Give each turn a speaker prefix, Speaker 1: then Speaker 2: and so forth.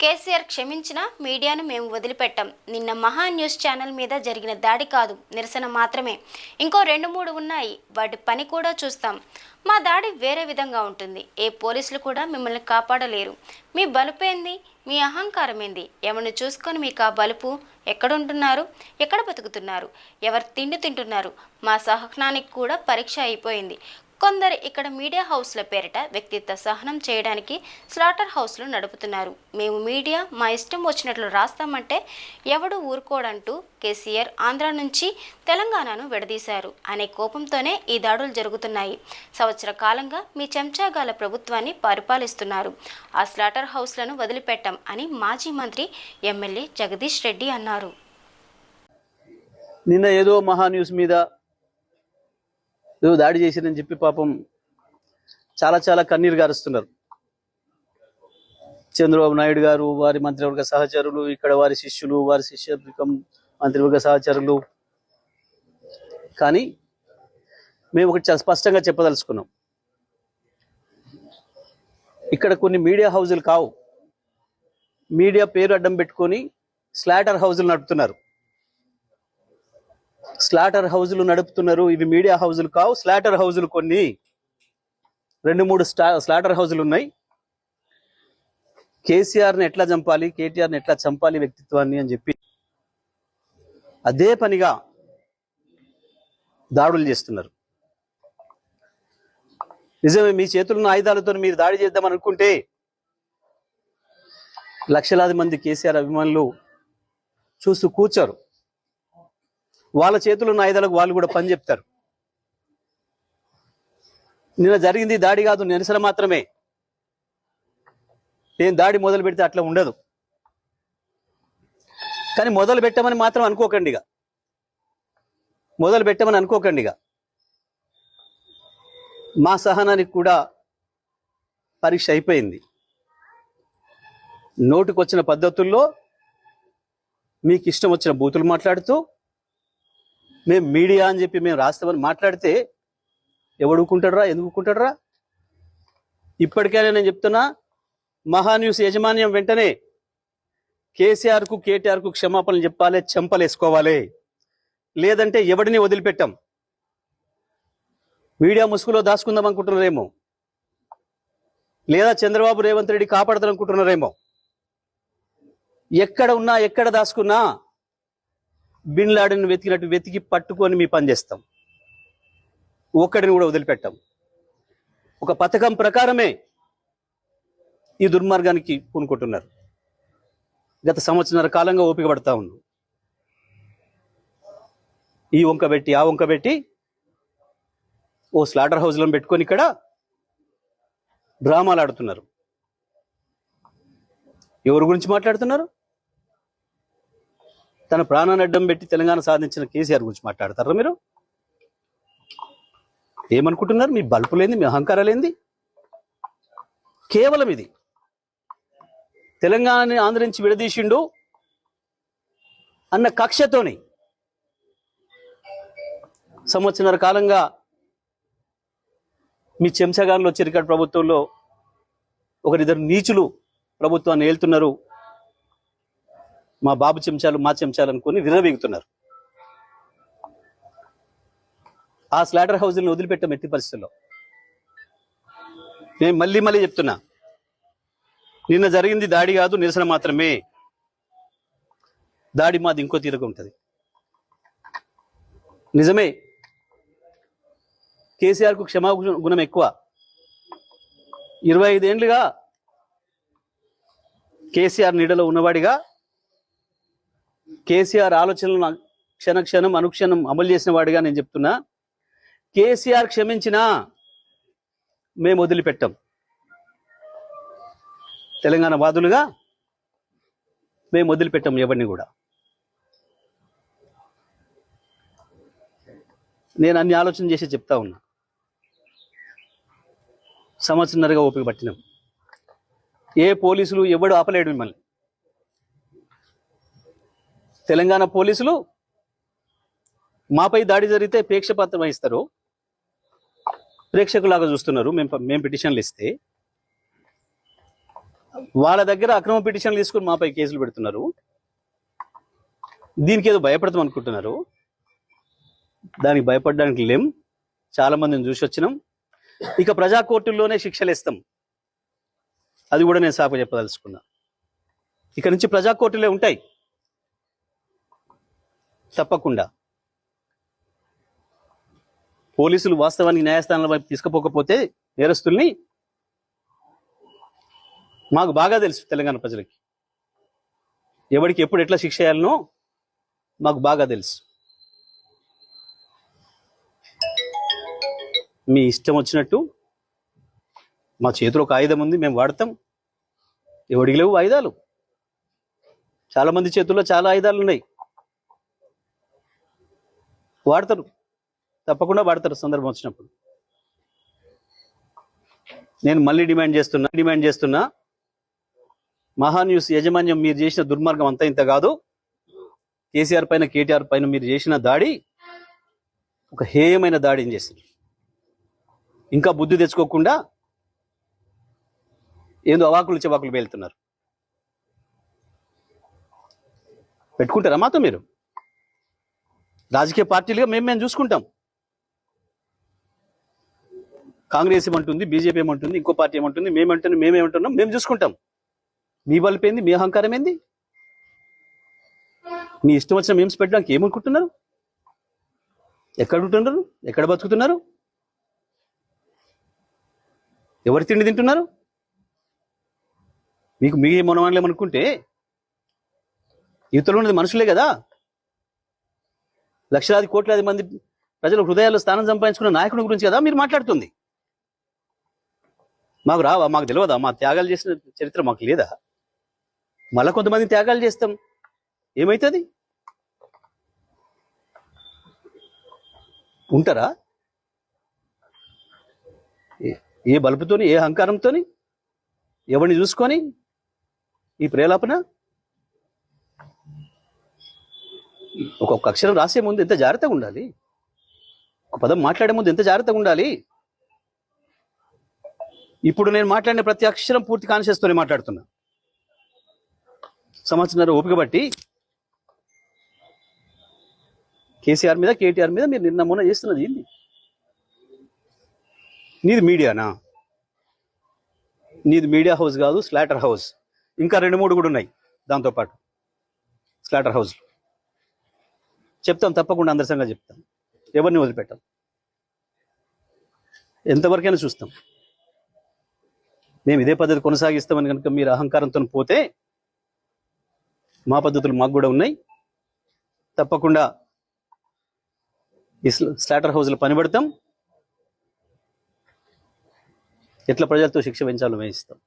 Speaker 1: కేసీఆర్ క్షమించిన మీడియాను మేము వదిలిపెట్టాం. నిన్న మహా న్యూస్ ఛానల్ మీద జరిగిన దాడి కాదు, నిరసన మాత్రమే. ఇంకో 2-3 ఉన్నాయి, వాటి పని కూడా చూస్తాం. మా దాడి వేరే విధంగా ఉంటుంది. ఏ పోలీసులు కూడా మిమ్మల్ని కాపాడలేరు. మీ బలుపేంది, మీ అహంకారం ఏంది? ఎవరిని చూసుకొని మీకు ఆ బలుపు? ఎక్కడుంటున్నారు, ఎక్కడ బతుకుతున్నారు, ఎవరు తిండి తింటున్నారు? మా సహనానికి కూడా పరీక్ష అయిపోయింది. కొందరు ఇక్కడ మీడియా హౌస్ల పేరిట వ్యక్తిత్వ సహనం చేయడానికి స్లాటర్ హౌస్లు నడుపుతున్నారు. మేము మీడియా మా ఇష్టం వచ్చినట్లు రాస్తామంటే ఎవడు ఊరుకోడంటూ కేసీఆర్ ఆంధ్ర నుంచి తెలంగాణను విడదీశారు అనే కోపంతోనే ఈ దాడులు జరుగుతున్నాయి. సంవత్సర కాలంగా మీ చెంచాగాల ప్రభుత్వాన్ని పరిపాలిస్తున్నారు. ఆ స్లాటర్ హౌస్లను వదిలిపెట్టాం అని మాజీ మంత్రి ఎమ్మెల్యే జగదీష్ రెడ్డి అన్నారు.
Speaker 2: నిన్న ఏదో మహా న్యూస్ మీద దాడి చేసిరని చెప్పి పాపం చాలా కన్నీరు గారుస్తున్నారు. చంద్రబాబు నాయుడు గారు, వారి మంత్రివర్గ సహచరులు, ఇక్కడ వారి శిష్యులు, వారి శిష్యవర్గం మంత్రివర్గ సహచరులు. కానీ మేము ఒకటి చాలా స్పష్టంగా చెప్పదలుచుకున్నాం. ఇక్కడ కొన్ని మీడియా హౌజులు కావు, మీడియా పేరు అడ్డం పెట్టుకొని స్లాటర్ హౌజులు నడుపుతున్నారు. స్లాటర్ హౌజులు నడుపుతున్నారు. ఇవి మీడియా హౌజులు కావు, స్లాటర్ హౌజులు. కొన్ని 2-3 స్లాటర్ హౌజులు ఉన్నాయి. కేసీఆర్ని ఎట్లా చంపాలి, కేటీఆర్ని ఎట్లా చంపాలి వ్యక్తిత్వాన్ని అని చెప్పి అదే పనిగా దాడులు చేస్తున్నారు. నిజమే, మీ చేతులున్న ఆయుధాలతో మీరు దాడి చేద్దాం అనుకుంటే లక్షలాది మంది కేసీఆర్ అభిమానులు చూస్తూ కూర్చోరు. వాళ్ళ చేతులు ఉన్న ఆయుధాలకు వాళ్ళు కూడా పని చెప్తారు. నిన్న జరిగింది దాడి కాదు, నిరసన మాత్రమే. నేను దాడి మొదలు పెడితే అట్లా ఉండదు. కానీ మొదలు పెట్టమని మాత్రం అనుకోకండిగా, మొదలు పెట్టమని అనుకోకండిగా. మా సహనానికి కూడా పరీక్ష అయిపోయింది. నోటికొచ్చిన పద్ధతుల్లో మీకు ఇష్టం వచ్చిన బూతులు మాట్లాడుతూ మేము మీడియా అని చెప్పి మేము రాస్తామని మాట్లాడితే ఎవడు ఊరుకుంటాడురా, ఎందుకు ఊరుకుంటాడురా? ఇప్పటికైనా నేను చెప్తున్నా, మహా న్యూస్ యాజమాన్యం వెంటనే కేసీఆర్కు కేటీఆర్కు క్షమాపణలు చెప్పాలి, చెంపలేసుకోవాలి. లేదంటే ఎవడిని వదిలిపెట్టాం. మీడియా ముసుగులో దాచుకుందాం అనుకుంటున్నారేమో, లేదా చంద్రబాబు రేవంత్ రెడ్డి కాపాడతారు అనుకుంటున్నారేమో. ఎక్కడ ఉన్నా, ఎక్కడ దాచుకున్నా బిన్ లాడెన్ వెతికినట్టు వెతికి పట్టుకొని మీ పని చేస్తాం. ఒక్కడిని కూడా వదిలిపెట్టాం. ఒక పథకం ప్రకారమే ఈ దుర్మార్గానికి పూనుకుంటున్నారు. గత సంవత్సరాల కాలంగా ఓపిక పడతా ఉన్నాం. ఈ వంక పెట్టి ఆ వంక పెట్టి ఓ స్లాటర్ హౌస్లను పెట్టుకొని ఇక్కడ డ్రామాలు ఆడుతున్నారు. ఎవరి గురించి మాట్లాడుతున్నారు? తన ప్రాణాన్ని అడ్డం పెట్టి తెలంగాణ సాధించిన కేసీఆర్ గురించి మాట్లాడతారా మీరు? ఏమనుకుంటున్నారు? మీ బల్పులేంది, మీ అహంకారాలేంది? కేవలం ఇది తెలంగాణని ఆంధ్ర నుంచి విడదీసిండు అన్న కక్షతోని సంవత్సరాల కాలంగా మీ చెంచగాన్లో చిరికట్ ప్రభుత్వంలో ఒకరిద్దరు నీచులు ప్రభుత్వాన్ని ఏలుతున్నారు. మా బాబు చెంచాలు, మా చెంచాలు అనుకుని విర్రవీగుతున్నారు. ఆ స్లాటర్ హౌస్ని వదిలిపెట్టాం ఎట్టి పరిస్థితుల్లో. నేను మళ్ళీ చెప్తున్నా, నిన్న జరిగింది దాడి కాదు, నిరసన మాత్రమే. దాడి మాది ఇంకో తీరుగా ఉంటుంది. నిజమే, కేసీఆర్కు క్షమాగుణం ఎక్కువ. 25 ఏళ్లుగా కేసీఆర్ నీడలో ఉన్నవాడిగా, కేసీఆర్ ఆలోచనలను క్షణక్షణం అనుక్షణం అమలు చేసిన వాడిగా నేను చెప్తున్నా, కేసీఆర్ క్షమించినా మేము వదిలిపెట్టాం. తెలంగాణ వాదులుగా మేము వదిలిపెట్టాం ఎవరిని కూడా. నేను అన్ని ఆలోచన చేసి చెప్తా ఉన్నా. సంవత్సరంన్నరగా ఓపిక పట్టినాం. ఏ పోలీసులు ఎవడు ఆపలేడు మిమ్మల్ని. తెలంగాణ పోలీసులు మాపై దాడి జరిగితే ప్రేక్షపాత్రం వహిస్తారు, ప్రేక్షకులాగా చూస్తున్నారు. మేము పిటిషన్లు ఇస్తే వాళ్ళ దగ్గర అక్రమ పిటిషన్లు తీసుకుని మాపై కేసులు పెడుతున్నారు. దీనికి ఏదో భయపడతాం అనుకుంటున్నారు. దానికి భయపడడానికి లేం. చాలా మందిని చూసి వచ్చినాం. ఇక ప్రజా కోర్టుల్లోనే శిక్షలు ఇస్తాం. అది కూడా నేను సాకు చెప్పదలుచుకున్నా. ఇక నుంచి ప్రజా కోర్టులే ఉంటాయి తప్పకుండా. పోలీసులు వాస్తవానికి న్యాయస్థానాల వైపు తీసుకుపోకపోతే నేరస్తుల్ని మాకు బాగా తెలుసు. తెలంగాణ ప్రజలకి ఎవరికి ఎప్పుడు ఎట్లా శిక్ష చేయాలనో మాకు బాగా తెలుసు. మీ ఇష్టం వచ్చినట్టు మా చేతిలో ఒక ఆయుధం ఉంది, మేము వాడతాం. ఎవడికి లేవు ఆయుధాలు. చాలా మంది చేతుల్లో చాలా ఆయుధాలు ఉన్నాయి, వాడతారు. తప్పకుండా వాడతారు సందర్భం వచ్చినప్పుడు. నేను మళ్ళీ డిమాండ్ చేస్తున్నా మహాన్యూస్ యాజమాన్యం, మీరు చేసిన దుర్మార్గం అంతా ఇంత కాదు. కేసీఆర్ పైన, కేటీఆర్ పైన మీరు చేసిన దాడి ఒక హేయమైన దాడిని చేసింది. ఇంకా బుద్ధి తెచ్చుకోకుండా ఏందో అవాకులు చెవాకులు పేలుతున్నారు. పెట్టుకుంటారా మాతో మీరు? రాజకీయ పార్టీలుగా మేము చూసుకుంటాం. కాంగ్రెస్ ఏమంటుంది, బీజేపీ ఏమంటుంది, ఇంకో పార్టీ ఏమంటుంది, మేమేమంటున్నాం, మేము చూసుకుంటాం. మీ బలుపు ఏంది? మీ అహంకారం ఏంది? మీ ఇష్టం వచ్చిన మేమ్స్ పెట్టడానికి ఏమనుకుంటున్నారు? ఎక్కడ ఉంటున్నారు? ఎక్కడ బతుకుతున్నారు? ఎవరి తిండి తింటున్నారు? మీకు మీ మనవాళ్ళేమనుకుంటే యువతలో ఉన్నది మనుషులే కదా. లక్షలాది కోట్లాది మంది ప్రజల హృదయాల్లో స్థానం సంపాదించుకున్న నాయకుడి గురించి కదా మీరు మాట్లాడుతుంది. మాకు రావా? మాకు తెలియదా? మా త్యాగాలు చేసిన చరిత్ర మాకు లేదా? మళ్ళా కొంతమంది త్యాగాలు చేస్తాం, ఏమవుతుంది? ఉంటారా? ఏ బలుపుతోని, ఏ అహంకారంతోని, ఎవరిని చూసుకొని ఈ ప్రేలాపన? ఒక్కొక్క అక్షరం రాసే ముందు ఎంత జాగ్రత్తగా ఉండాలి. ఒక పదం మాట్లాడే ముందు ఎంత జాగ్రత్తగా ఉండాలి. ఇప్పుడు నేను మాట్లాడిన ప్రతి అక్షరం పూర్తి కాన్షియస్తోనే మాట్లాడుతున్నా. సంవత్సరం ఓపిక బట్టి కేసీఆర్ మీద, కేటీఆర్ మీద మీరు నిన్న మొన్న చేస్తున్నది ఏంది? నీది మీడియానా? నీది మీడియా హౌస్ కాదు, స్లాటర్ హౌస్. ఇంకా 2-3 కూడా ఉన్నాయి దాంతోపాటు స్లాటర్ హౌస్. చెప్తాం తప్పకుండా, అందరి సంగతి చెప్తాం. ఎవరిని వదిలిపెట్టాం. ఎంతవరకైనా చూస్తాం. మేము ఇదే పద్ధతి కొనసాగిస్తామని కనుక మీరు అహంకారంతో పోతే మా పద్ధతులు మాకు కూడా ఉన్నాయి. తప్పకుండా ఈ స్లాటర్ హౌస్లో పనిపడతాం. ఎట్లా ప్రజలతో శిక్ష పెంచాలో వేయిస్తాం.